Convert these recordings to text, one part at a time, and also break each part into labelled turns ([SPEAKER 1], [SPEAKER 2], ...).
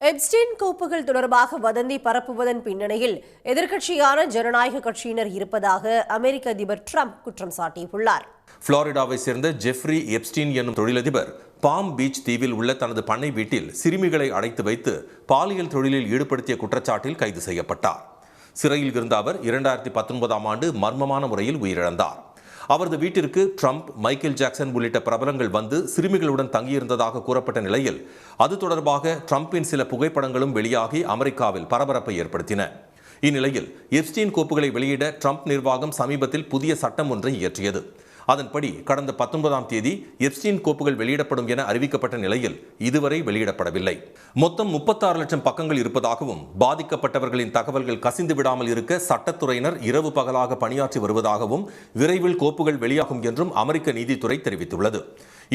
[SPEAKER 1] Epstein கோப்புகள் தொடர்பாக வதந்தி பரப்புவதன் பின்னணியில் எதிர்க்கட்சியான ஜனநாயக கட்சியினர் இருப்பதாக அமெரிக்க அதிபர் ட்ரம்ப் குற்றம் சாட்டியுள்ளார்.
[SPEAKER 2] புளோரிடாவை சேர்ந்த ஜெஃப்ரி எப்ஸ்டீன் என்னும் தொழிலதிபர் பாம் பீச் தீவில் உள்ள தனது பண்ணை வீட்டில் சிறுமிகளை அடைத்து வைத்து பாலியல் தொழிலில் ஈடுபடுத்திய குற்றச்சாட்டில் கைது செய்யப்பட்டார். சிறையில் இருந்த அவர் 2019ஆம் ஆண்டு மர்மமான முறையில் உயிரிழந்தார். அவரது வீட்டிற்கு ட்ரம்ப், மைக்கேல் ஜாக்சன் உள்ளிட்ட பிரபலங்கள் வந்து சிறுமிகளுடன் தங்கியிருந்ததாக கூறப்பட்ட நிலையில் அது தொடர்பாக ட்ரம்பின் சில புகைப்படங்களும் வெளியாகி அமெரிக்காவில் பரபரப்பை ஏற்படுத்தின. இந்நிலையில் எப்ஸ்டீன் கோப்புகளை வெளியிட ட்ரம்ப் நிர்வாகம் சமீபத்தில் புதிய சட்டம் ஒன்றை இயற்றியது. அதன்படி கடந்த 19ஆம் தேதி எப்ஸ்டீன் கோப்புகள் வெளியிடப்படும் என அறிவிக்கப்பட்ட நிலையில் இதுவரை வெளியிடப்படவில்லை. மொத்தம் 36 லட்சம் பக்கங்கள் இருப்பதாகவும் பாதிக்கப்பட்டவர்களின் தகவல்கள் கசிந்து விடாமல் இருக்க சட்டத்துறையினர் இரவு பகலாக பணியாற்றி வருவதாகவும் விரைவில் கோப்புகள் வெளியாகும் என்றும் அமெரிக்க நீதித்துறை தெரிவித்துள்ளது.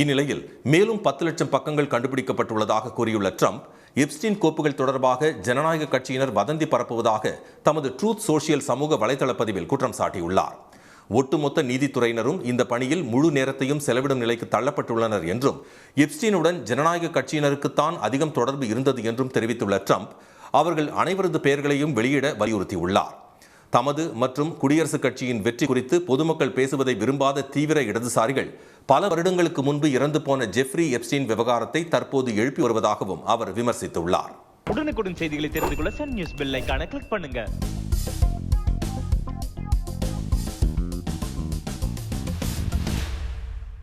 [SPEAKER 2] இந்நிலையில் மேலும் 10 லட்சம் பக்கங்கள் கண்டுபிடிக்கப்பட்டுள்ளதாக கூறியுள்ள ட்ரம்ப், எப்ஸ்டீன் கோப்புகள் தொடர்பாக ஜனநாயக கட்சியினர் வதந்தி பரப்புவதாக தமது ட்ரூத் சோஷியல் சமூக வலைதள பதிவில் குற்றம் சாட்டியுள்ளார். ஒட்டுமொத்த நீதித்துறையினரும் இந்த பணியில் முழு நேரத்தையும் செலவிடும் நிலைக்கு தள்ளப்பட்டுள்ளனர் என்றும், எப்ஸ்டீனுடன் ஜனநாயக கட்சியினருக்குத்தான் அதிகம் தொடர்பு இருந்தது என்றும் தெரிவித்துள்ள ட்ரம்ப், அவர்கள் அனைவரது பெயர்களையும் வெளியிட வலியுறுத்தியுள்ளார். தமது மற்றும் குடியரசுக் கட்சியின் வெற்றி குறித்து பொதுமக்கள் பேசுவதை விரும்பாத தீவிர இடதுசாரிகள் பல வருடங்களுக்கு முன்பு இறந்து போன ஜெஃப்ரி எப்ஸ்டீன் விவகாரத்தை தற்போது எழுப்பி வருவதாகவும் அவர் விமர்சித்துள்ளார்.
[SPEAKER 3] உடனுக்குடன் செய்திகளை தெரிந்து கொள்ள சன் நியூஸ் பெல் ஐகானை கிளிக் பண்ணுங்க.